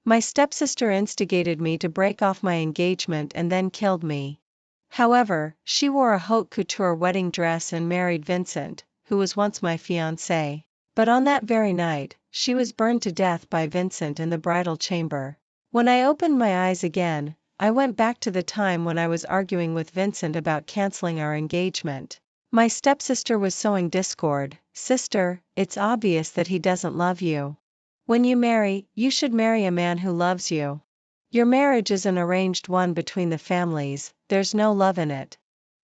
My stepsister instigated me to break off my engagement and then killed me. However, she wore a haute couture wedding dress and married Vincent, who was once my fiancé. But on that very night, she was burned to death by Vincent in the bridal chamber. When I opened my eyes again, I went back to the time when I was arguing with Vincent about canceling our engagement. My stepsister was sowing discord. Sister, it's obvious that he doesn't love you. When you marry, you should marry a man who loves you. Your marriage is an arranged one between the families, there's no love in it.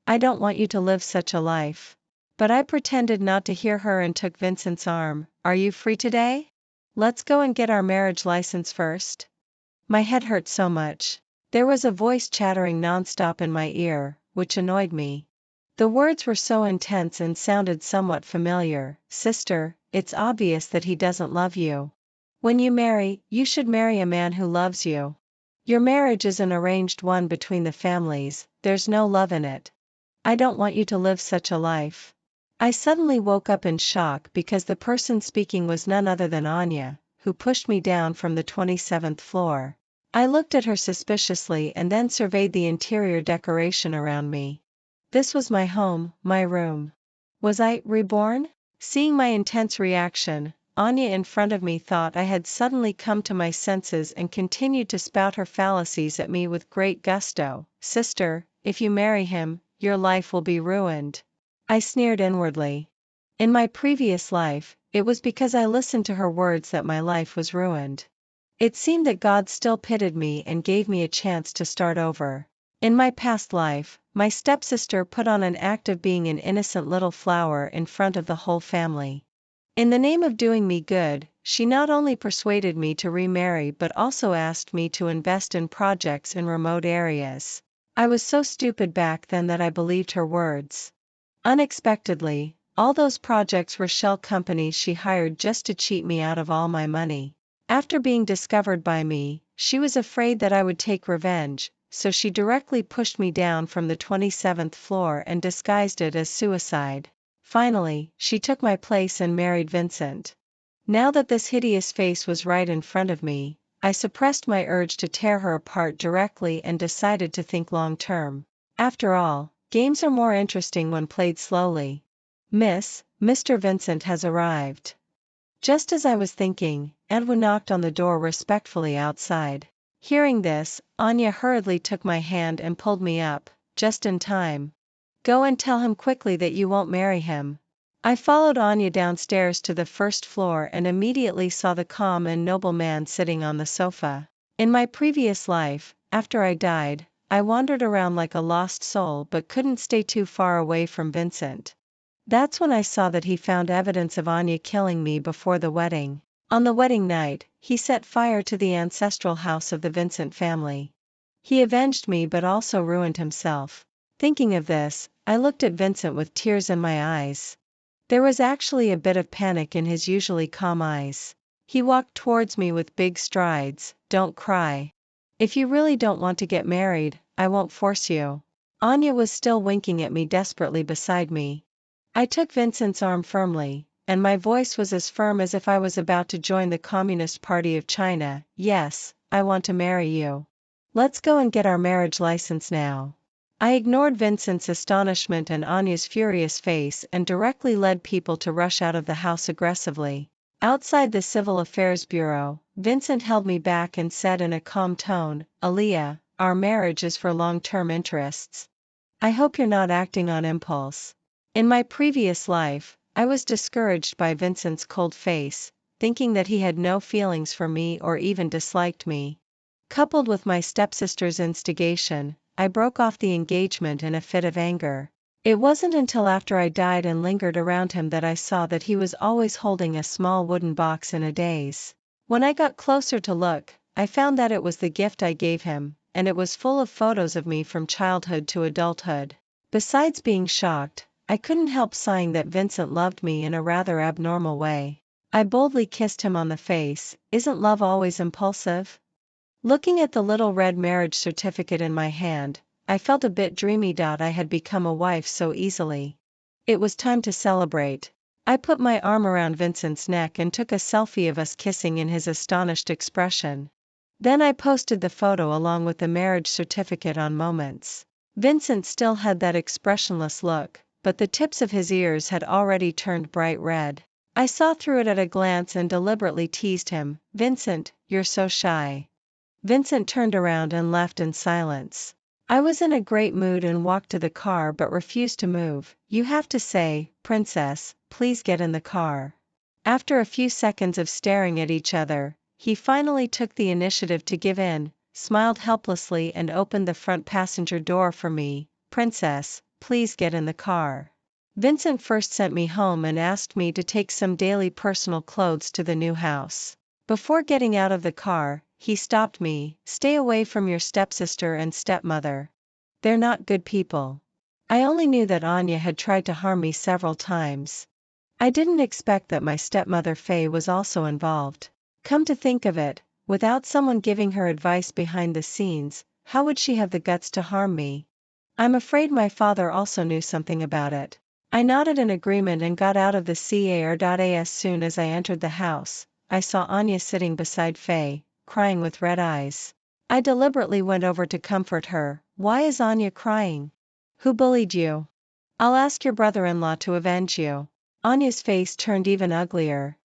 I don't want you to live such a life. But I pretended not to hear her and took Vincent's arm. Are you free today? Let's go and get our marriage license first. My head hurt so much. There was a voice chattering nonstop in my ear, which annoyed me. The words were so intense and sounded somewhat familiar. Sister, it's obvious that he doesn't love you. When you marry, you should marry a man who loves you. Your marriage is an arranged one between the families, there's no love in it. I don't want you to live such a life. I suddenly woke up in shock because the person speaking was none other than Anya, who pushed me down from the 27th floor. I looked at her suspiciously and then surveyed the interior decoration around me. This was my home, my room. Was I reborn? Seeing my intense reaction, Anya in front of me thought I had suddenly come to my senses and continued to spout her fallacies at me with great gusto. Sister, if you marry him, your life will be ruined. I sneered inwardly. In my previous life, it was because I listened to her words that my life was ruined. It seemed that God still pitied me and gave me a chance to start over. In my past life, my stepsister put on an act of being an innocent little flower in front of the whole family. In the name of doing me good, she not only persuaded me to remarry but also asked me to invest in projects in remote areas. I was so stupid back then that I believed her words. Unexpectedly, all those projects were shell companies she hired just to cheat me out of all my money. After being discovered by me, she was afraid that I would take revenge, so she directly pushed me down from the 27th floor and disguised it as suicide. Finally, she took my place and married Vincent. Now that this hideous face was right in front of me, I suppressed my urge to tear her apart directly and decided to think long-term. After all, games are more interesting when played slowly. Mr. Vincent has arrived. Just as I was thinking, Edwin knocked on the door respectfully outside. Hearing this, Anya hurriedly took my hand and pulled me up, just in time. Go and tell him quickly that you won't marry him. I followed Anya downstairs to the first floor and immediately saw the calm and noble man sitting on the sofa. In my previous life, after I died, I wandered around like a lost soul but couldn't stay too far away from Vincent. That's when I saw that he found evidence of Anya killing me before the wedding. On the wedding night, he set fire to the ancestral house of the Vincent family. He avenged me but also ruined himself. Thinking of this, I looked at Vincent with tears in my eyes. There was actually a bit of panic in his usually calm eyes. He walked towards me with big strides. Don't cry. If you really don't want to get married, I won't force you. Anya was still winking at me desperately beside me. I took Vincent's arm firmly, and my voice was as firm as if I was about to join the Communist Party of China. Yes, I want to marry you. Let's go and get our marriage license now. I ignored Vincent's astonishment and Anya's furious face and directly led people to rush out of the house aggressively. Outside the Civil Affairs Bureau, Vincent held me back and said in a calm tone, Aaliyah, our marriage is for long-term interests. I hope you're not acting on impulse. In my previous life, I was discouraged by Vincent's cold face, thinking that he had no feelings for me or even disliked me. Coupled with my stepsister's instigation, I broke off the engagement in a fit of anger. It wasn't until after I died and lingered around him that I saw that he was always holding a small wooden box in a daze. When I got closer to look, I found that it was the gift I gave him, and it was full of photos of me from childhood to adulthood. Besides being shocked, I couldn't help sighing that Vincent loved me in a rather abnormal way. I boldly kissed him on the face. Isn't love always impulsive? Looking at the little red marriage certificate in my hand, I felt a bit dreamy. I had become a wife so easily. It was time to celebrate. I put my arm around Vincent's neck and took a selfie of us kissing in his astonished expression. Then I posted the photo along with the marriage certificate on Moments. Vincent still had that expressionless look, but the tips of his ears had already turned bright red. I saw through it at a glance and deliberately teased him. "Vincent, you're so shy." Vincent turned around and left in silence. I was in a great mood and walked to the car but refused to move. "You have to say, Princess, please get in the car." After a few seconds of staring at each other, he finally took the initiative to give in, smiled helplessly and opened the front passenger door for me. "Princess, please get in the car." Vincent first sent me home and asked me to take some daily personal clothes to the new house. Before getting out of the car, he stopped me. "Stay away from your stepsister and stepmother. They're not good people." I only knew that Anya had tried to harm me several times. I didn't expect that my stepmother Faye was also involved. Come to think of it, without someone giving her advice behind the scenes, how would she have the guts to harm me? I'm afraid my father also knew something about it. I nodded in agreement and got out of the car. As soon as I entered the house, I saw Anya sitting beside Faye, crying with red eyes. I deliberately went over to comfort her. "Why is Anya crying? Who bullied you? I'll ask your brother-in-law to avenge you." Anya's face turned even uglier.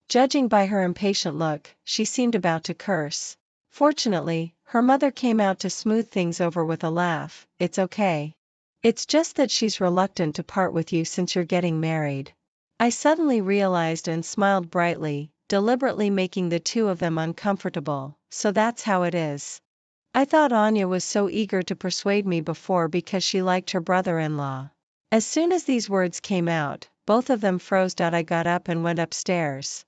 Judging by her impatient look, she seemed about to curse. Fortunately, her mother came out to smooth things over with a laugh. "It's okay. It's just that she's reluctant to part with you since you're getting married." I suddenly realized and smiled brightly, deliberately making the two of them uncomfortable. "So that's how it is." I thought Anya was so eager to persuade me before because she liked her brother-in-law. As soon as these words came out, both of them froze. I got up and went upstairs.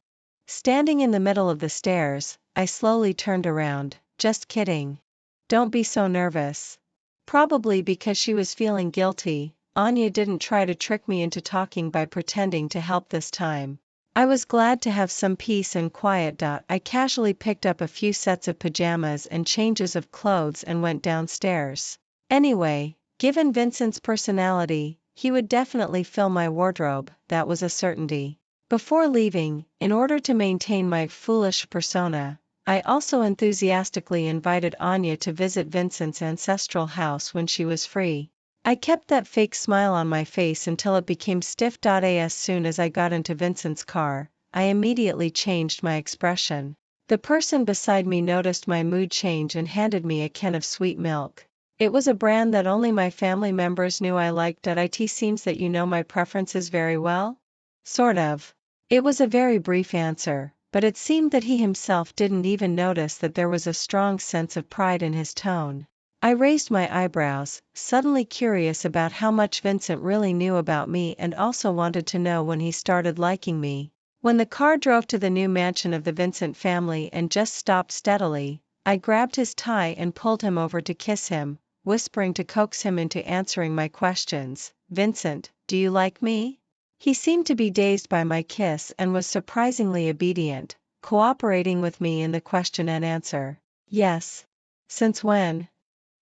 Standing in the middle of the stairs, I slowly turned around. "Just kidding. Don't be so nervous." Probably because she was feeling guilty, Anya didn't try to trick me into talking by pretending to help this time. I was glad to have some peace and quiet. I casually picked up a few sets of pajamas and changes of clothes and went downstairs. Anyway, given Vincent's personality, he would definitely fill my wardrobe, that was a certainty. Before leaving, in order to maintain my foolish persona, I also enthusiastically invited Anya to visit Vincent's ancestral house when she was free. I kept that fake smile on my face until it became stiff. As soon as I got into Vincent's car, I immediately changed my expression. The person beside me noticed my mood change and handed me a can of sweet milk. It was a brand that only my family members knew I liked. "It seems that you know my preferences very well?" "Sort of." It was a very brief answer, but it seemed that he himself didn't even notice that there was a strong sense of pride in his tone. I raised my eyebrows, suddenly curious about how much Vincent really knew about me and also wanted to know when he started liking me. When the car drove to the new mansion of the Vincent family and just stopped steadily, I grabbed his tie and pulled him over to kiss him, whispering to coax him into answering my questions. "Vincent, do you like me?" He seemed to be dazed by my kiss and was surprisingly obedient, cooperating with me in the question and answer. "Yes." "Since when?"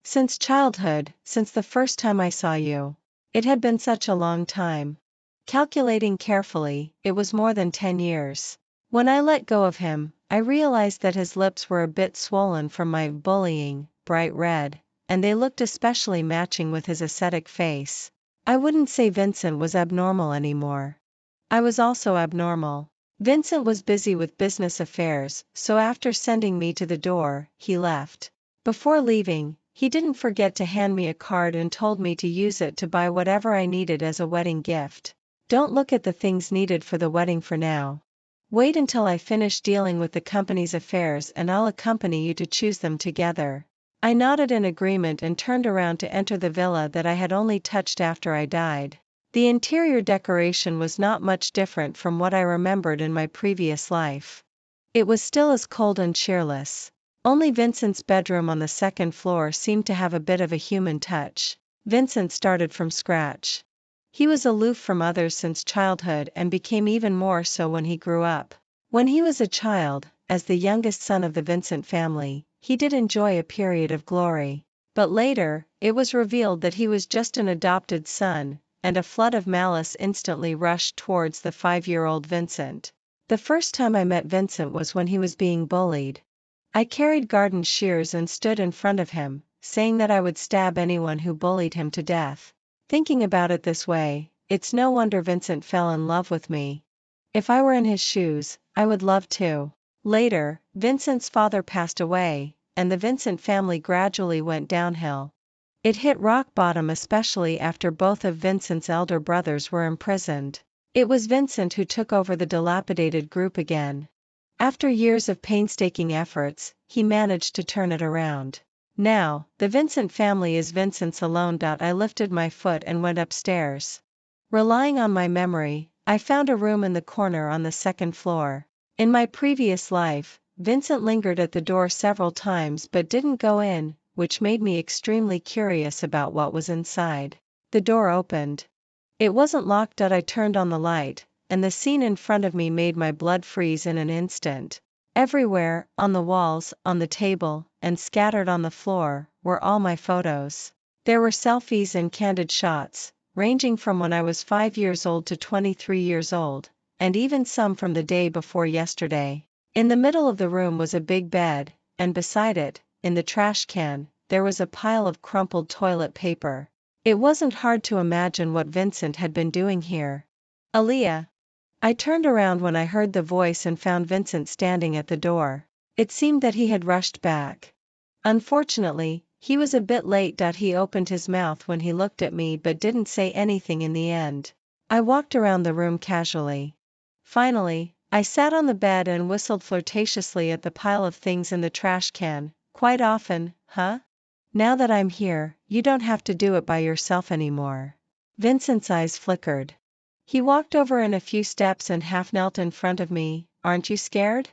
"Since childhood, since the first time I saw you. It had been such a long time." Calculating carefully, it was more than 10 years. When I let go of him, I realized that his lips were a bit swollen from my bullying, bright red, and they looked especially matching with his ascetic face. I wouldn't say Vincent was abnormal anymore. I was also abnormal. Vincent was busy with business affairs, so after sending me to the door, he left. Before leaving, he didn't forget to hand me a card and told me to use it to buy whatever I needed as a wedding gift. "Don't look at the things needed for the wedding for now. Wait until I finish dealing with the company's affairs and I'll accompany you to choose them together." I nodded in agreement and turned around to enter the villa that I had only touched after I died. The interior decoration was not much different from what I remembered in my previous life. It was still as cold and cheerless. Only Vincent's bedroom on the second floor seemed to have a bit of a human touch. Vincent started from scratch. He was aloof from others since childhood and became even more so when he grew up. When he was a child, as the youngest son of the Vincent family, he did enjoy a period of glory. But later, it was revealed that he was just an adopted son, and a flood of malice instantly rushed towards the 5-year-old Vincent. The first time I met Vincent was when he was being bullied. I carried garden shears and stood in front of him, saying that I would stab anyone who bullied him to death. Thinking about it this way, it's no wonder Vincent fell in love with me. If I were in his shoes, I would love to. Later, Vincent's father passed away, and the Vincent family gradually went downhill. It hit rock bottom, especially after both of Vincent's elder brothers were imprisoned. It was Vincent who took over the dilapidated group again. After years of painstaking efforts, he managed to turn it around. Now, the Vincent family is Vincent's alone. I lifted my foot and went upstairs. Relying on my memory, I found a room in the corner on the second floor. In my previous life, Vincent lingered at the door several times but didn't go in, which made me extremely curious about what was inside. The door opened. It wasn't locked. I turned on the light, and the scene in front of me made my blood freeze in an instant. Everywhere, on the walls, on the table, and scattered on the floor, were all my photos. There were selfies and candid shots, ranging from when I was 5 years old to 23 years old, and even some from the day before yesterday. In the middle of the room was a big bed, and beside it, in the trash can, there was a pile of crumpled toilet paper. It wasn't hard to imagine what Vincent had been doing here. Aaliyah. I turned around when I heard the voice and found Vincent standing at the door. It seemed that he had rushed back. Unfortunately, he was a bit late. He opened his mouth when he looked at me but didn't say anything in the end. I walked around the room casually. Finally, I sat on the bed and whistled flirtatiously at the pile of things in the trash can. Quite often, huh? Now that I'm here, you don't have to do it by yourself anymore. Vincent's eyes flickered. He walked over in a few steps and half knelt in front of me. Aren't you scared?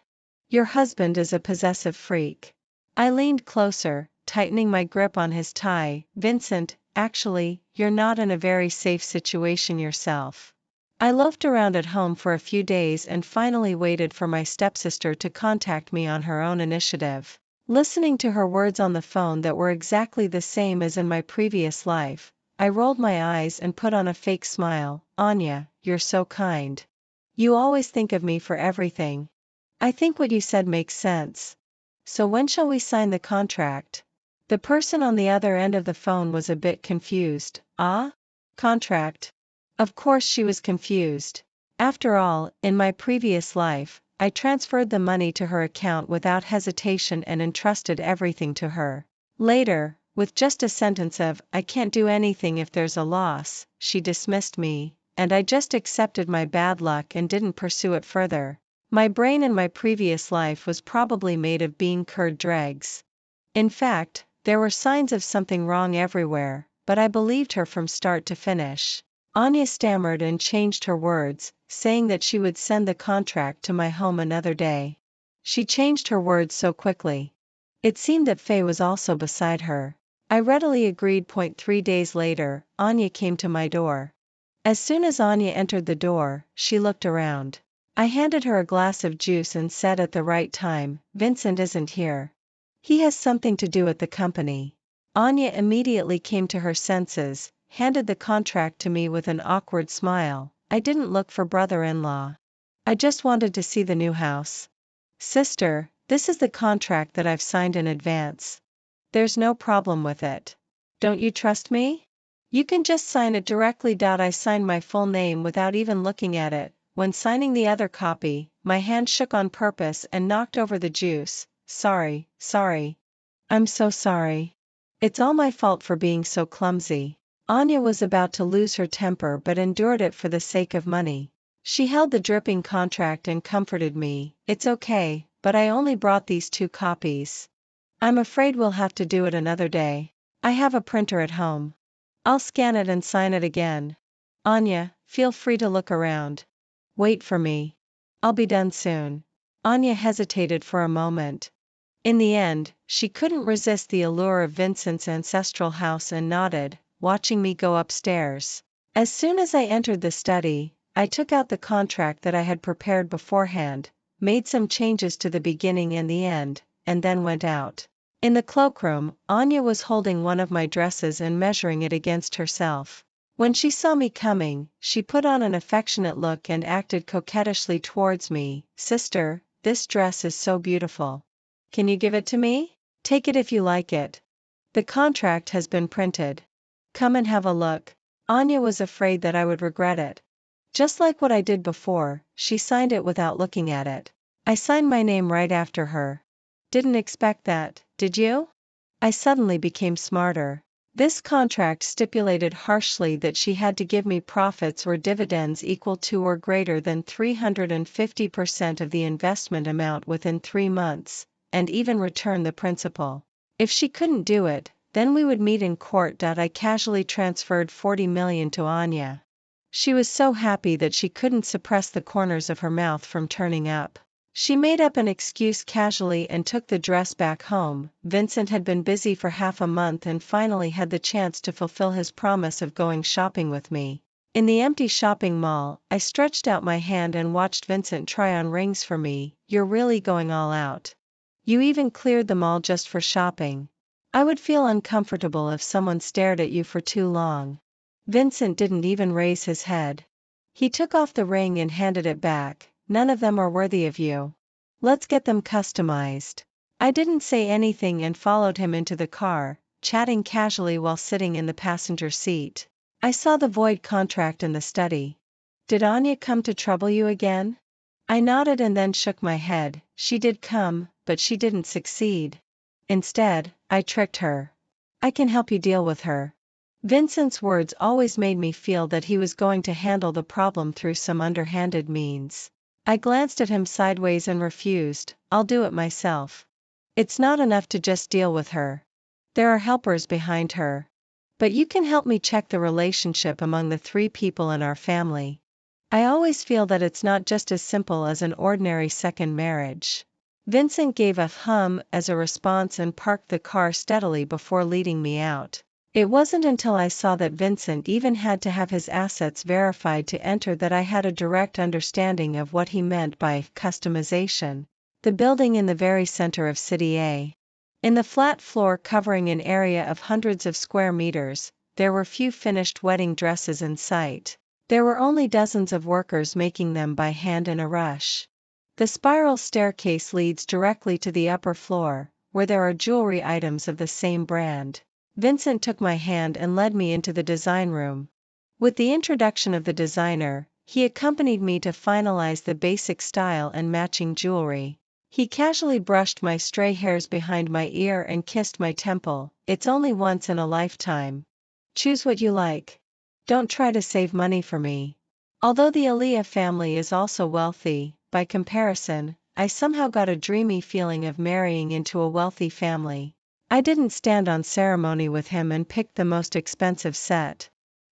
Your husband is a possessive freak. I leaned closer, tightening my grip on his tie. Vincent, actually, you're not in a very safe situation yourself. I loafed around at home for a few days and finally waited for my stepsister to contact me on her own initiative. Listening to her words on the phone that were exactly the same as in my previous life, I rolled my eyes and put on a fake smile. Anya, you're so kind. You always think of me for everything. I think what you said makes sense. So when shall we sign the contract? The person on the other end of the phone was a bit confused. Ah? Contract? Of course she was confused. After all, in my previous life, I transferred the money to her account without hesitation and entrusted everything to her. Later, with just a sentence of, I can't do anything if there's a loss, she dismissed me, and I just accepted my bad luck and didn't pursue it further. My brain in my previous life was probably made of bean curd dregs. In fact, there were signs of something wrong everywhere, but I believed her from start to finish. Anya stammered and changed her words, saying that she would send the contract to my home another day. She changed her words so quickly. It seemed that Faye was also beside her. I readily agreed. 3 days later, Anya came to my door. As soon as Anya entered the door, she looked around. I handed her a glass of juice and said at the right time, Vincent isn't here. He has something to do at the company. Anya immediately came to her senses, handed the contract to me with an awkward smile. I didn't look for brother-in-law. I just wanted to see the new house. Sister, this is the contract that I've signed in advance. There's no problem with it. Don't you trust me? You can just sign it directly. I signed my full name without even looking at it. When signing the other copy, my hand shook on purpose and knocked over the juice. Sorry. I'm so sorry. It's all my fault for being so clumsy. Anya was about to lose her temper but endured it for the sake of money. She held the dripping contract and comforted me. It's okay, but I only brought these 2 copies. I'm afraid we'll have to do it another day. I have a printer at home. I'll scan it and sign it again. Anya, feel free to look around. Wait for me. I'll be done soon. Anya hesitated for a moment. In the end, she couldn't resist the allure of Vincent's ancestral house and nodded, watching me go upstairs. As soon as I entered the study, I took out the contract that I had prepared beforehand, made some changes to the beginning and the end, and then went out. In the cloakroom, Anya was holding one of my dresses and measuring it against herself. When she saw me coming, she put on an affectionate look and acted coquettishly towards me. Sister, this dress is so beautiful. Can you give it to me? Take it if you like it. The contract has been printed. Come and have a look. Anya was afraid that I would regret it. Just like what I did before, she signed it without looking at it. I signed my name right after her. Didn't expect that, did you? I suddenly became smarter. This contract stipulated harshly that she had to give me profits or dividends equal to or greater than 350% of the investment amount within 3 months, and even return the principal. If she couldn't do it, then we would meet in court. I casually transferred 40 million to Anya. She was so happy that she couldn't suppress the corners of her mouth from turning up. She made up an excuse casually and took the dress back home. Vincent had been busy for half a month and finally had the chance to fulfill his promise of going shopping with me. In the empty shopping mall, I stretched out my hand and watched Vincent try on rings for me. You're really going all out. You even cleared the mall just for shopping. I would feel uncomfortable if someone stared at you for too long. Vincent didn't even raise his head. He took off the ring and handed it back. None of them are worthy of you. Let's get them customized. I didn't say anything and followed him into the car, chatting casually while sitting in the passenger seat. I saw the void contract in the study. Did Anya come to trouble you again? I nodded and then shook my head. She did come, but she didn't succeed. Instead, I tricked her. I can help you deal with her. Vincent's words always made me feel that he was going to handle the problem through some underhanded means. I glanced at him sideways and refused. I'll do it myself. It's not enough to just deal with her. There are helpers behind her. But you can help me check the relationship among the 3 people in our family. I always feel that it's not just as simple as an ordinary second marriage. Vincent gave a hum as a response and parked the car steadily before leading me out. It wasn't until I saw that Vincent even had to have his assets verified to enter that I had a direct understanding of what he meant by customization. The building in the very center of City A. In the flat floor covering an area of hundreds of square meters, there were few finished wedding dresses in sight. There were only dozens of workers making them by hand in a rush. The spiral staircase leads directly to the upper floor, where there are jewelry items of the same brand. Vincent took my hand and led me into the design room. With the introduction of the designer, he accompanied me to finalize the basic style and matching jewelry. He casually brushed my stray hairs behind my ear and kissed my temple. It's only once in a lifetime. Choose what you like. Don't try to save money for me. Although the Aaliyah family is also wealthy, by comparison, I somehow got a dreamy feeling of marrying into a wealthy family. I didn't stand on ceremony with him and picked the most expensive set.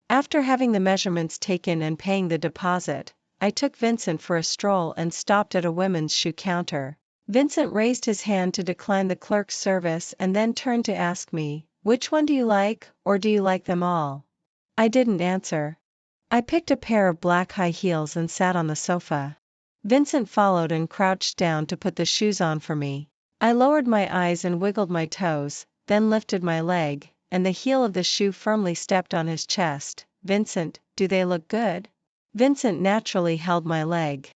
After having the measurements taken and paying the deposit, I took Vincent for a stroll and stopped at a women's shoe counter. Vincent raised his hand to decline the clerk's service and then turned to ask me, "Which one do you like, or do you like them all?" I didn't answer. I picked a pair of black high heels and sat on the sofa. Vincent followed and crouched down to put the shoes on for me. I lowered my eyes and wiggled my toes, then lifted my leg, and the heel of the shoe firmly stepped on his chest. "Vincent, do they look good?" Vincent naturally held my leg.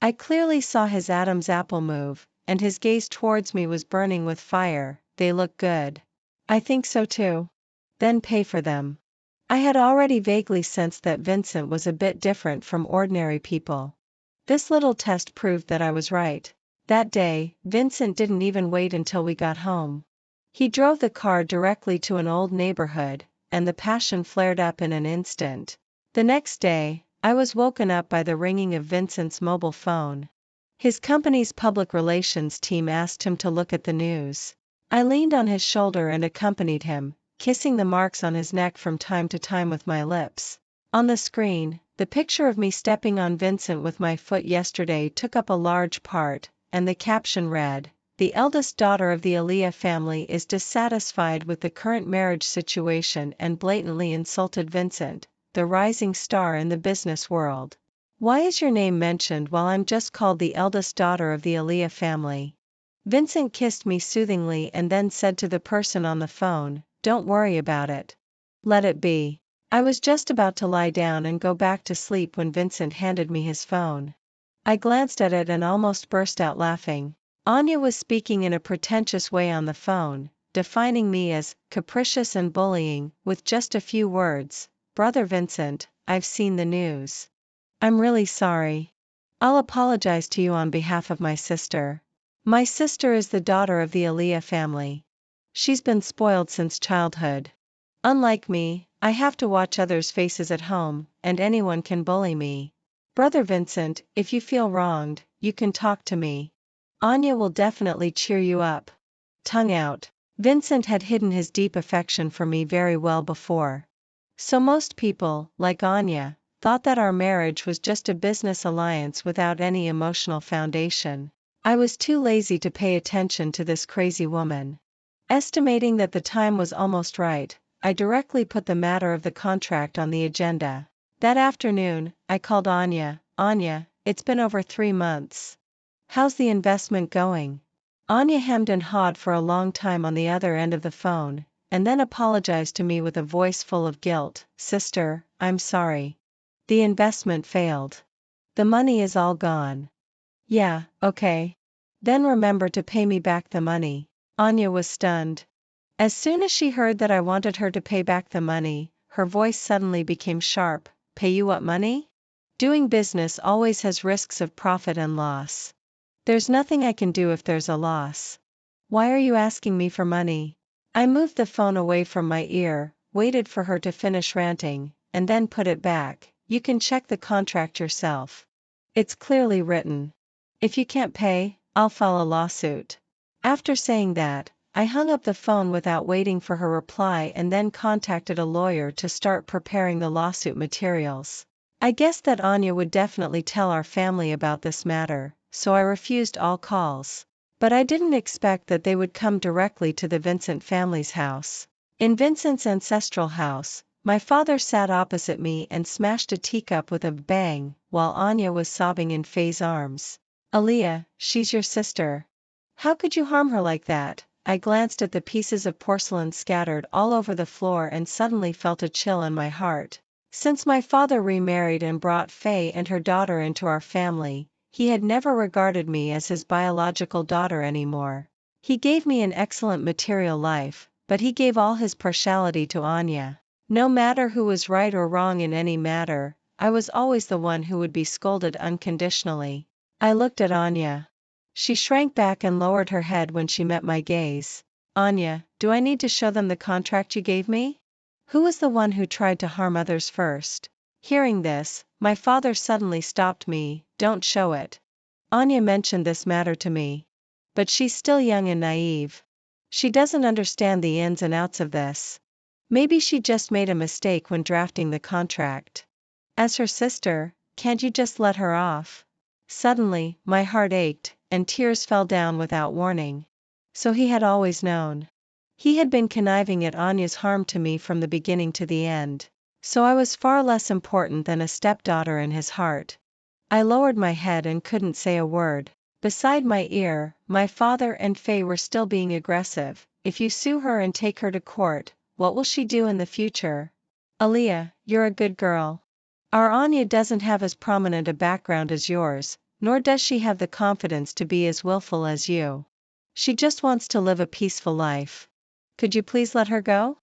I clearly saw his Adam's apple move, and his gaze towards me was burning with fire. "They look good. I think so too." "Then pay for them." I had already vaguely sensed that Vincent was a bit different from ordinary people. This little test proved that I was right. That day, Vincent didn't even wait until we got home. He drove the car directly to an old neighborhood, and the passion flared up in an instant. The next day, I was woken up by the ringing of Vincent's mobile phone. His company's public relations team asked him to look at the news. I leaned on his shoulder and accompanied him, kissing the marks on his neck from time to time with my lips. On the screen, the picture of me stepping on Vincent with my foot yesterday took up a large part, and the caption read, "The eldest daughter of the Aaliyah family is dissatisfied with the current marriage situation and blatantly insulted Vincent, the rising star in the business world. Why is your name mentioned while I'm just called the eldest daughter of the Aaliyah family?" Vincent kissed me soothingly and then said to the person on the phone, "Don't worry about it. Let it be." I was just about to lie down and go back to sleep when Vincent handed me his phone. I glanced at it and almost burst out laughing. Anya was speaking in a pretentious way on the phone, defining me as capricious and bullying, with just a few words. Brother Vincent, I've seen the news. I'm really sorry. I'll apologize to you on behalf of my sister. My sister is the daughter of the Aaliyah family. She's been spoiled since childhood. Unlike me, I have to watch others' faces at home, and anyone can bully me. Brother Vincent, if you feel wronged, you can talk to me. Anya will definitely cheer you up. Tongue out. Vincent had hidden his deep affection for me very well before. So most people, like Anya, thought that our marriage was just a business alliance without any emotional foundation. I was too lazy to pay attention to this crazy woman. Estimating that the time was almost right, I directly put the matter of the contract on the agenda. That afternoon, I called Anya. Anya, it's been over 3 months. How's the investment going? Anya hemmed and hawed for a long time on the other end of the phone, and then apologized to me with a voice full of guilt. Sister, I'm sorry. The investment failed. The money is all gone. Yeah, okay. Then remember to pay me back the money. Anya was stunned. As soon as she heard that I wanted her to pay back the money, her voice suddenly became sharp. Pay you what money? Doing business always has risks of profit and loss. There's nothing I can do if there's a loss. Why are you asking me for money? I moved the phone away from my ear, waited for her to finish ranting, and then put it back. You can check the contract yourself. It's clearly written. If you can't pay, I'll file a lawsuit. After saying that, I hung up the phone without waiting for her reply and then contacted a lawyer to start preparing the lawsuit materials. I guessed that Anya would definitely tell our family about this matter, so I refused all calls. But I didn't expect that they would come directly to the Vincent family's house. In Vincent's ancestral house, my father sat opposite me and smashed a teacup with a bang, while Anya was sobbing in Faye's arms. Aaliyah, she's your sister. How could you harm her like that? I glanced at the pieces of porcelain scattered all over the floor and suddenly felt a chill in my heart. Since my father remarried and brought Faye and her daughter into our family, he had never regarded me as his biological daughter anymore. He gave me an excellent material life, but he gave all his partiality to Anya. No matter who was right or wrong in any matter, I was always the one who would be scolded unconditionally. I looked at Anya. She shrank back and lowered her head when she met my gaze. Anya, do I need to show them the contract you gave me? Who was the one who tried to harm others first? Hearing this, my father suddenly stopped me. Don't show it. Anya mentioned this matter to me. But she's still young and naive. She doesn't understand the ins and outs of this. Maybe she just made a mistake when drafting the contract. As her sister, can't you just let her off? Suddenly, my heart ached, and tears fell down without warning. So he had always known. He had been conniving at Anya's harm to me from the beginning to the end. So I was far less important than a stepdaughter in his heart. I lowered my head and couldn't say a word. Beside my ear, my father and Faye were still being aggressive. If you sue her and take her to court, what will she do in the future? Aaliyah, you're a good girl. Our Anya doesn't have as prominent a background as yours, nor does she have the confidence to be as willful as you. She just wants to live a peaceful life. Could you please let her go?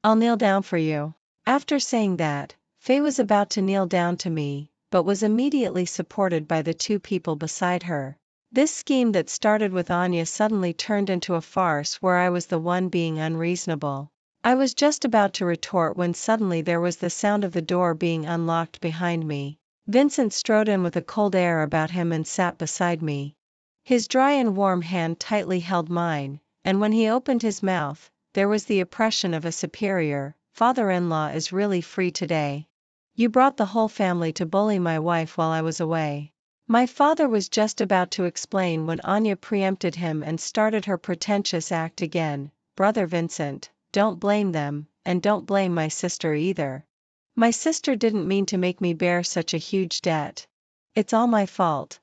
I'll kneel down for you. After saying that, Faye was about to kneel down to me, but was immediately supported by the 2 people beside her. This scheme that started with Anya suddenly turned into a farce where I was the one being unreasonable. I was just about to retort when suddenly there was the sound of the door being unlocked behind me. Vincent strode in with a cold air about him and sat beside me. His dry and warm hand tightly held mine, and when he opened his mouth, there was the oppression of a superior. Father-in-law is really free today. You brought the whole family to bully my wife while I was away. My father was just about to explain when Anya preempted him and started her pretentious act again. Brother Vincent, don't blame them, and don't blame my sister either. My sister didn't mean to make me bear such a huge debt. It's all my fault.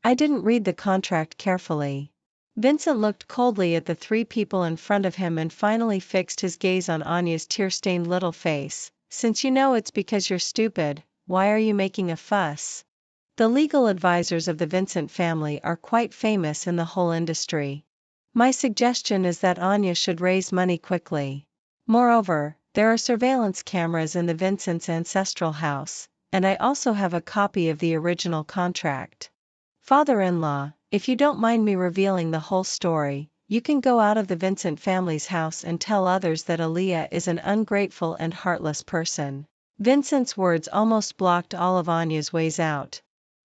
I didn't read the contract carefully. Vincent looked coldly at the 3 people in front of him and finally fixed his gaze on Anya's tear-stained little face. Since you know it's because you're stupid, why are you making a fuss? The legal advisors of the Vincent family are quite famous in the whole industry. My suggestion is that Anya should raise money quickly. Moreover, there are surveillance cameras in the Vincent's ancestral house, and I also have a copy of the original contract. Father-in-law, if you don't mind me revealing the whole story, you can go out of the Vincent family's house and tell others that Aaliyah is an ungrateful and heartless person. Vincent's words almost blocked all of Anya's ways out.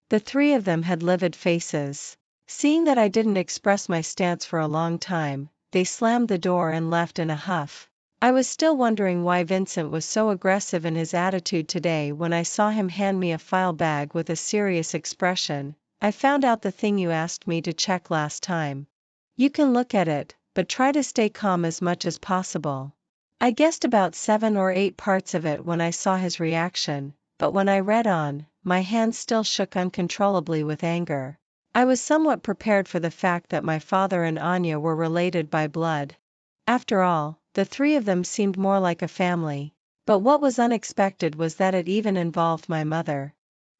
The three of them had livid faces. Seeing that I didn't express my stance for a long time, they slammed the door and left in a huff. I was still wondering why Vincent was so aggressive in his attitude today when I saw him hand me a file bag with a serious expression. I found out the thing you asked me to check last time. You can look at it, but try to stay calm as much as possible. I guessed about 7 or 8 parts of it when I saw his reaction, but when I read on, my hands still shook uncontrollably with anger. I was somewhat prepared for the fact that my father and Anya were related by blood. After all, the three of them seemed more like a family. But what was unexpected was that it even involved my mother.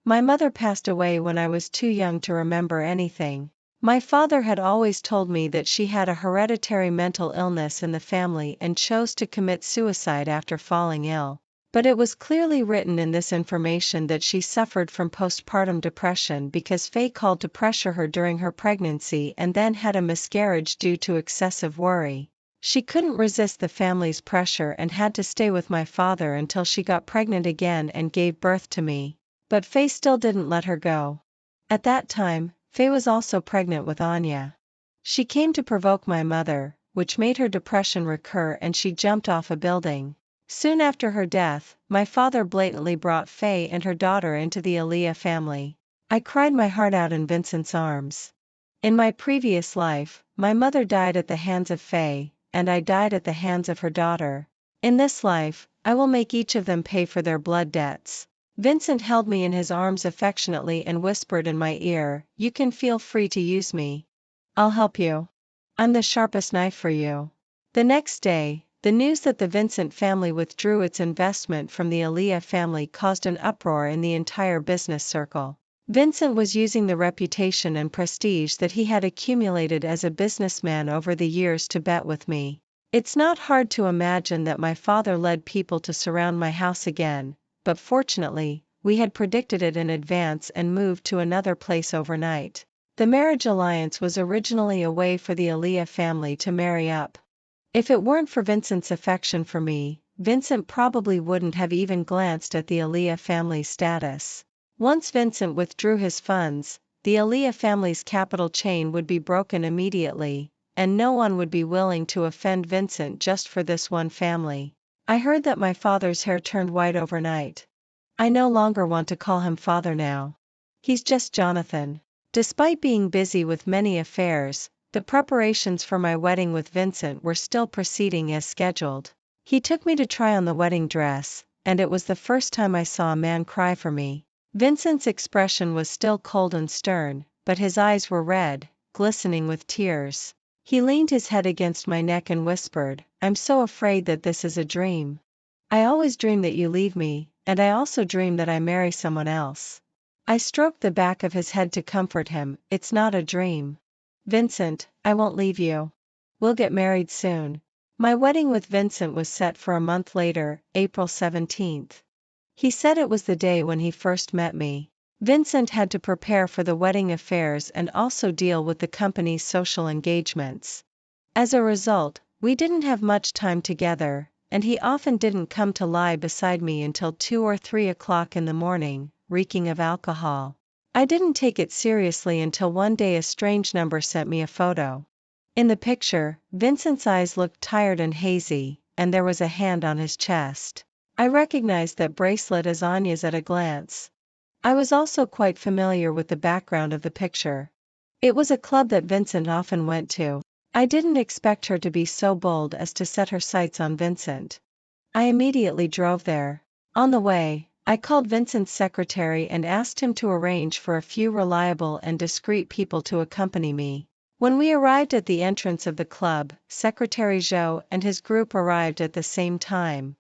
My mother passed away when I was too young to remember anything. My father had always told me that she had a hereditary mental illness in the family and chose to commit suicide after falling ill. But it was clearly written in this information that she suffered from postpartum depression because Faye called to pressure her during her pregnancy and then had a miscarriage due to excessive worry. She couldn't resist the family's pressure and had to stay with my father until she got pregnant again and gave birth to me. But Faye still didn't let her go. At that time, Faye was also pregnant with Anya. She came to provoke my mother, which made her depression recur and she jumped off a building. Soon after her death, my father blatantly brought Faye and her daughter into the Aaliyah family. I cried my heart out in Vincent's arms. In my previous life, my mother died at the hands of Faye, and I died at the hands of her daughter. In this life, I will make each of them pay for their blood debts. Vincent held me in his arms affectionately and whispered in my ear, "You can feel free to use me. I'll help you. I'm the sharpest knife for you." The next day, the news that the Vincent family withdrew its investment from the Aaliyah family caused an uproar in the entire business circle. Vincent was using the reputation and prestige that he had accumulated as a businessman over the years to bet with me. It's not hard to imagine that my father led people to surround my house again, but fortunately, we had predicted it in advance and moved to another place overnight. The marriage alliance was originally a way for the Aaliyah family to marry up. If it weren't for Vincent's affection for me, Vincent probably wouldn't have even glanced at the Aaliyah family's status. Once Vincent withdrew his funds, the Aaliyah family's capital chain would be broken immediately, and no one would be willing to offend Vincent just for this one family. I heard that my father's hair turned white overnight. I no longer want to call him father now. He's just Jonathan. Despite being busy with many affairs, the preparations for my wedding with Vincent were still proceeding as scheduled. He took me to try on the wedding dress, and it was the first time I saw a man cry for me. Vincent's expression was still cold and stern, but his eyes were red, glistening with tears. He leaned his head against my neck and whispered, "I'm so afraid that this is a dream. I always dream that you leave me, and I also dream that I marry someone else." I stroked the back of his head to comfort him. "It's not a dream. Vincent, I won't leave you. We'll get married soon." My wedding with Vincent was set for a month later, April 17th. He said it was the day when he first met me. Vincent had to prepare for the wedding affairs and also deal with the company's social engagements. As a result, we didn't have much time together, and he often didn't come to lie beside me until 2 or 3 o'clock in the morning, reeking of alcohol. I didn't take it seriously until one day a strange number sent me a photo. In the picture, Vincent's eyes looked tired and hazy, and there was a hand on his chest. I recognized that bracelet as Anya's at a glance. I was also quite familiar with the background of the picture. It was a club that Vincent often went to. I didn't expect her to be so bold as to set her sights on Vincent. I immediately drove there. On the way, I called Vincent's secretary and asked him to arrange for a few reliable and discreet people to accompany me. When we arrived at the entrance of the club, Secretary Zhou and his group arrived at the same time.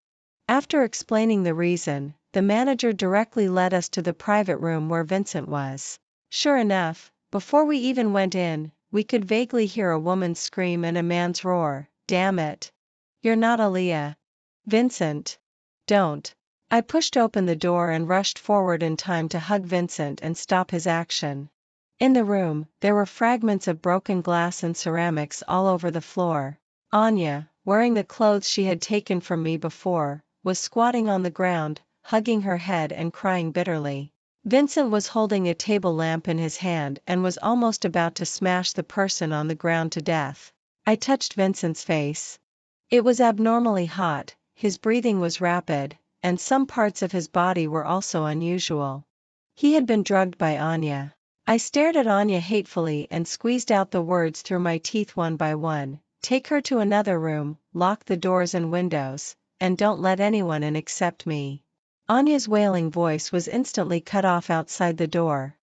After explaining the reason, the manager directly led us to the private room where Vincent was. Sure enough, before we even went in, we could vaguely hear a woman's scream and a man's roar, "Damn it! You're not Aaliyah. Vincent! Don't." I pushed open the door and rushed forward in time to hug Vincent and stop his action. In the room, there were fragments of broken glass and ceramics all over the floor. Anya, wearing the clothes she had taken from me before, was squatting on the ground, hugging her head and crying bitterly. Vincent was holding a table lamp in his hand and was almost about to smash the person on the ground to death. I touched Vincent's face. It was abnormally hot, his breathing was rapid, and some parts of his body were also unusual. He had been drugged by Anya. I stared at Anya hatefully and squeezed out the words through my teeth one by one. "Take her to another room, lock the doors and windows, and don't let anyone in except me." Anya's wailing voice was instantly cut off outside the door.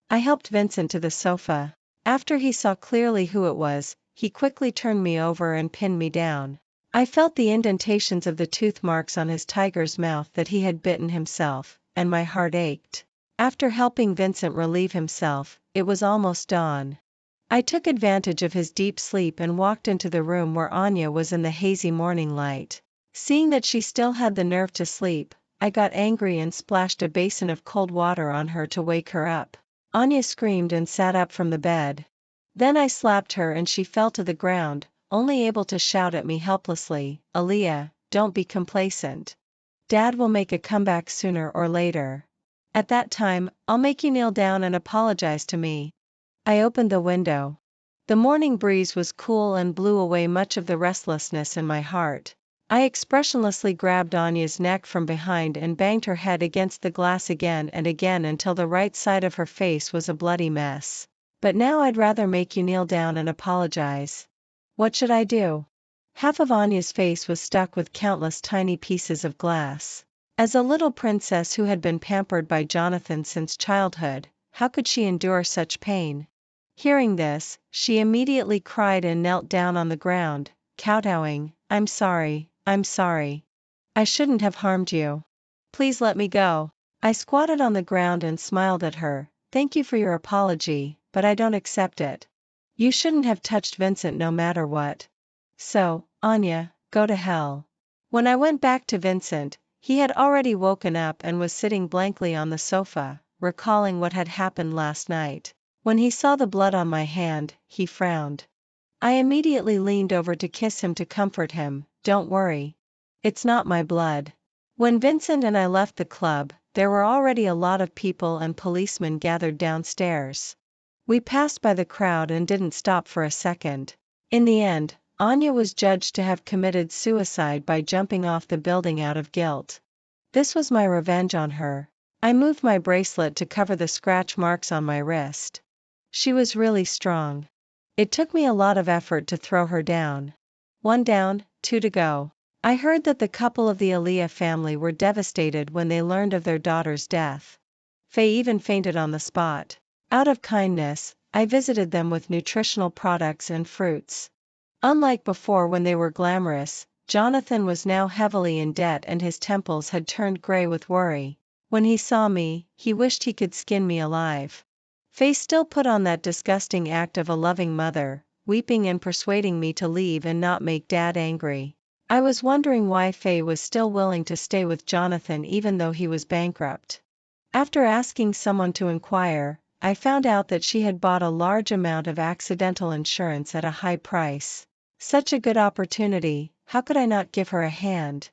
I helped Vincent to the sofa. After he saw clearly who it was, he quickly turned me over and pinned me down. I felt the indentations of the tooth marks on his tiger's mouth that he had bitten himself, and my heart ached. After helping Vincent relieve himself, it was almost dawn. I took advantage of his deep sleep and walked into the room where Anya was in the hazy morning light. Seeing that she still had the nerve to sleep, I got angry and splashed a basin of cold water on her to wake her up. Anya screamed and sat up from the bed. Then I slapped her and she fell to the ground, only able to shout at me helplessly, "Aaliyah, don't be complacent. Dad will make a comeback sooner or later. At that time, I'll make you kneel down and apologize to me." I opened the window. The morning breeze was cool and blew away much of the restlessness in my heart. I expressionlessly grabbed Anya's neck from behind and banged her head against the glass again and again until the right side of her face was a bloody mess. "But now I'd rather make you kneel down and apologize. What should I do?" Half of Anya's face was stuck with countless tiny pieces of glass. As a little princess who had been pampered by Jonathan since childhood, how could she endure such pain? Hearing this, she immediately cried and knelt down on the ground, kowtowing, "I'm sorry, I'm sorry. I shouldn't have harmed you. Please let me go." I squatted on the ground and smiled at her. "Thank you for your apology, but I don't accept it. You shouldn't have touched Vincent no matter what. So, Anya, go to hell." When I went back to Vincent, he had already woken up and was sitting blankly on the sofa, recalling what had happened last night. When he saw the blood on my hand, he frowned. I immediately leaned over to kiss him to comfort him. "Don't worry. It's not my blood." When Vincent and I left the club, there were already a lot of people and policemen gathered downstairs. We passed by the crowd and didn't stop for a second. In the end, Anya was judged to have committed suicide by jumping off the building out of guilt. This was my revenge on her. I moved my bracelet to cover the scratch marks on my wrist. She was really strong. It took me a lot of effort to throw her down. One down, two to go. I heard that the couple of the Aaliyah family were devastated when they learned of their daughter's death. Faye even fainted on the spot. Out of kindness, I visited them with nutritional products and fruits. Unlike before when they were glamorous, Jonathan was now heavily in debt and his temples had turned gray with worry. When he saw me, he wished he could skin me alive. Faye still put on that disgusting act of a loving mother, weeping and persuading me to leave and not make Dad angry. I was wondering why Faye was still willing to stay with Jonathan even though he was bankrupt. After asking someone to inquire, I found out that she had bought a large amount of accidental insurance at a high price. Such a good opportunity, how could I not give her a hand?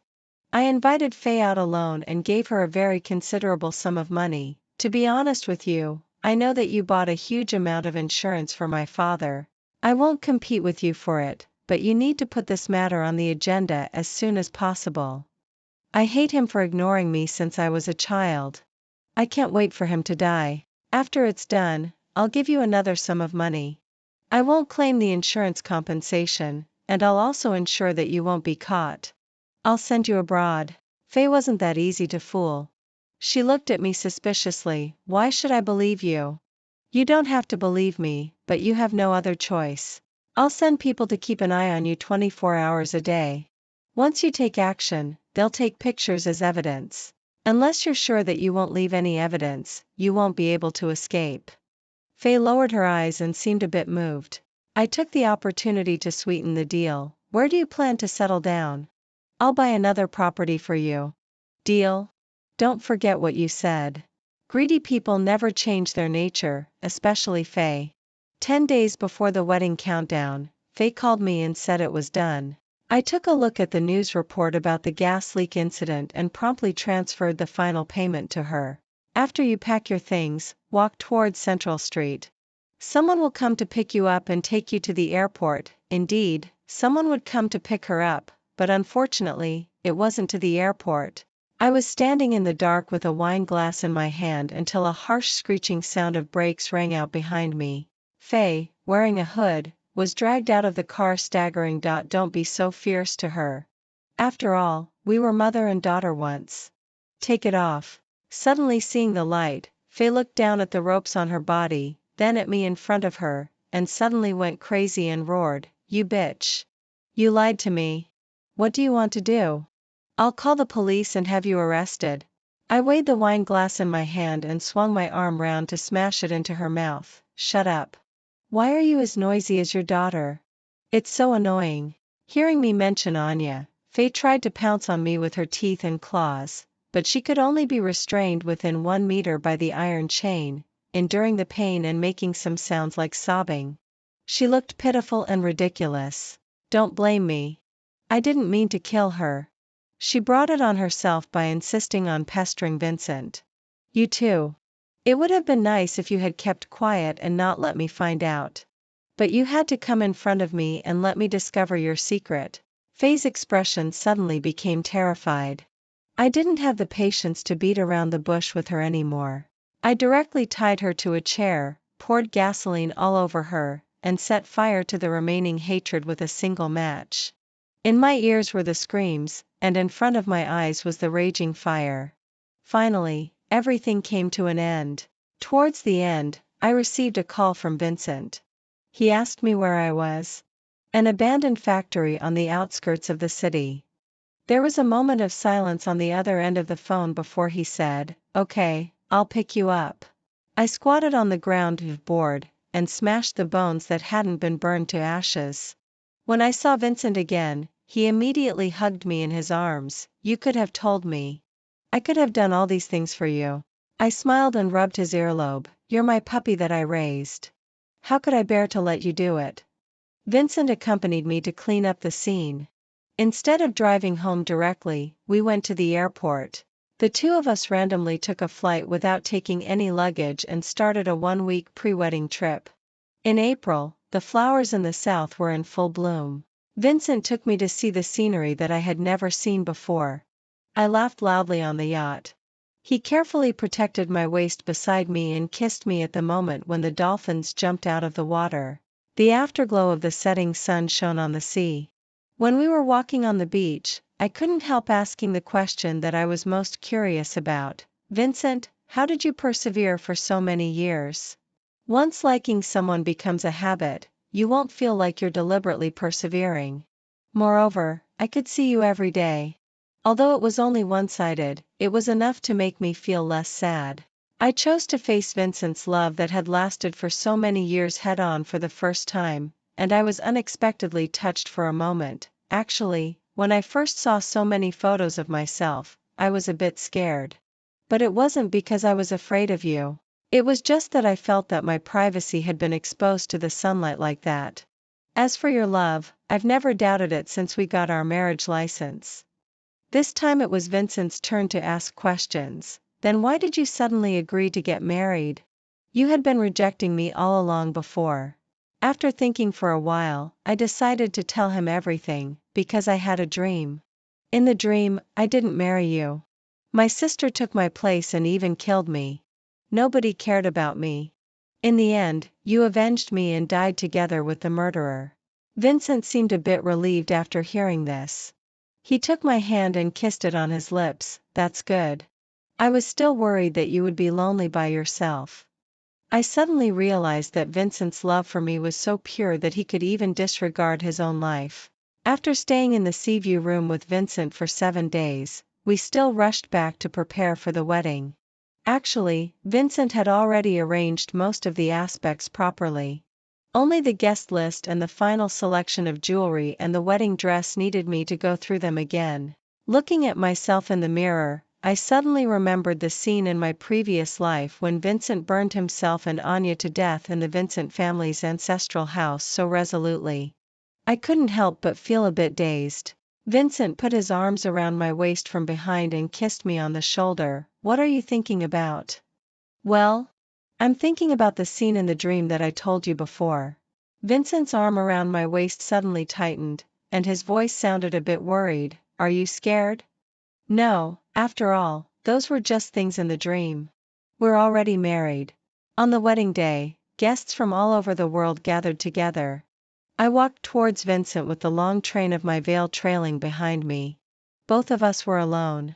I invited Faye out alone and gave her a very considerable sum of money. "To be honest with you, I know that you bought a huge amount of insurance for my father. I won't compete with you for it, but you need to put this matter on the agenda as soon as possible. I hate him for ignoring me since I was a child. I can't wait for him to die. After it's done, I'll give you another sum of money. I won't claim the insurance compensation, and I'll also ensure that you won't be caught. I'll send you abroad." Faye wasn't that easy to fool. She looked at me suspiciously. "Why should I believe you?" "You don't have to believe me, but you have no other choice. I'll send people to keep an eye on you 24 hours a day. Once you take action, they'll take pictures as evidence. Unless you're sure that you won't leave any evidence, you won't be able to escape. Faye lowered her eyes and seemed a bit moved. I took the opportunity to sweeten the deal. Where do you plan to settle down? I'll buy another property for you. Deal? Don't forget what you said. Greedy people never change their nature, especially Faye. 10 days before the wedding countdown, Faye called me and said it was done. I took a look at the news report about the gas leak incident and promptly transferred the final payment to her. After you pack your things, walk towards Central Street. Someone will come to pick you up and take you to the airport. Indeed, someone would come to pick her up, but unfortunately, it wasn't to the airport. I was standing in the dark with a wine glass in my hand until a harsh screeching sound of brakes rang out behind me. Faye, wearing a hood, was dragged out of the car staggering. Don't be so fierce to her. After all, we were mother and daughter once. Take it off. Suddenly seeing the light, Faye looked down at the ropes on her body, then at me in front of her, and suddenly went crazy and roared, "You bitch. You lied to me. What do you want to do? I'll call the police and have you arrested." I weighed the wine glass in my hand and swung my arm round to smash it into her mouth. Shut up. Why are you as noisy as your daughter? It's so annoying. Hearing me mention Anya, Faye tried to pounce on me with her teeth and claws, but she could only be restrained within 1 meter by the iron chain, enduring the pain and making some sounds like sobbing. She looked pitiful and ridiculous. Don't blame me. I didn't mean to kill her. She brought it on herself by insisting on pestering Vincent. You too. It would have been nice if you had kept quiet and not let me find out. But you had to come in front of me and let me discover your secret. Faye's expression suddenly became terrified. I didn't have the patience to beat around the bush with her anymore. I directly tied her to a chair, poured gasoline all over her, and set fire to the remaining hatred with a single match. In my ears were the screams, and in front of my eyes was the raging fire. Finally, everything came to an end. Towards the end, I received a call from Vincent. He asked me where I was. An abandoned factory on the outskirts of the city. There was a moment of silence on the other end of the phone before he said, "Okay, I'll pick you up." I squatted on the ground bored, and smashed the bones that hadn't been burned to ashes. When I saw Vincent again, he immediately hugged me in his arms. "You could have told me. I could have done all these things for you." I smiled and rubbed his earlobe. "You're my puppy that I raised. How could I bear to let you do it?" Vincent accompanied me to clean up the scene. Instead of driving home directly, we went to the airport. The two of us randomly took a flight without taking any luggage and started a 1-week pre-wedding trip. In April, the flowers in the south were in full bloom. Vincent took me to see the scenery that I had never seen before. I laughed loudly on the yacht. He carefully protected my waist beside me and kissed me at the moment when the dolphins jumped out of the water. The afterglow of the setting sun shone on the sea. When we were walking on the beach, I couldn't help asking the question that I was most curious about. "Vincent, how did you persevere for so many years?" Once liking someone becomes a habit, you won't feel like you're deliberately persevering. Moreover, I could see you every day. Although it was only one-sided, it was enough to make me feel less sad. I chose to face Vincent's love that had lasted for so many years head-on for the first time, and I was unexpectedly touched for a moment. Actually, when I first saw so many photos of myself, I was a bit scared. But it wasn't because I was afraid of you. It was just that I felt that my privacy had been exposed to the sunlight like that. As for your love, I've never doubted it since we got our marriage license. This time it was Vincent's turn to ask questions. Then why did you suddenly agree to get married? You had been rejecting me all along before. After thinking for a while, I decided to tell him everything, because I had a dream. In the dream, I didn't marry you. My sister took my place and even killed me. Nobody cared about me. In the end, you avenged me and died together with the murderer. Vincent seemed a bit relieved after hearing this. He took my hand and kissed it on his lips. That's good. I was still worried that you would be lonely by yourself. I suddenly realized that Vincent's love for me was so pure that he could even disregard his own life. After staying in the Seaview room with Vincent for 7 days, we still rushed back to prepare for the wedding. Actually, Vincent had already arranged most of the aspects properly. Only the guest list and the final selection of jewelry and the wedding dress needed me to go through them again. Looking at myself in the mirror, I suddenly remembered the scene in my previous life when Vincent burned himself and Anya to death in the Vincent family's ancestral house so resolutely. I couldn't help but feel a bit dazed. Vincent put his arms around my waist from behind and kissed me on the shoulder. "What are you thinking about?" "Well, I'm thinking about the scene in the dream that I told you before." Vincent's arm around my waist suddenly tightened, and his voice sounded a bit worried. "Are you scared?" "No, after all, those were just things in the dream. We're already married." On the wedding day, guests from all over the world gathered together. I walked towards Vincent with the long train of my veil trailing behind me. Both of us were alone.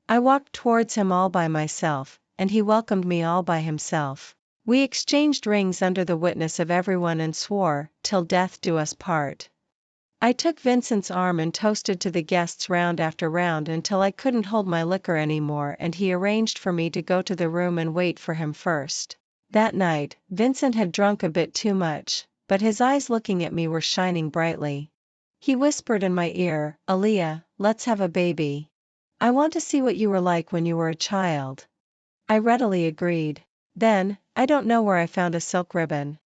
I walked towards him all by myself, and he welcomed me all by himself. We exchanged rings under the witness of everyone and swore, "Till death do us part." I took Vincent's arm and toasted to the guests round after round until I couldn't hold my liquor anymore, and he arranged for me to go to the room and wait for him first. That night, Vincent had drunk a bit too much, but his eyes looking at me were shining brightly. He whispered in my ear, "Aaliyah, let's have a baby. I want to see what you were like when you were a child." I readily agreed. Then, I don't know where I found a silk ribbon.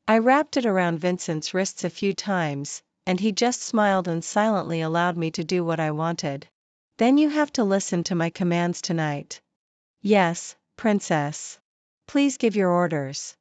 I wrapped it around Vincent's wrists a few times, and he just smiled and silently allowed me to do what I wanted. "Then you have to listen to my commands tonight." "Yes, princess. Please give your orders."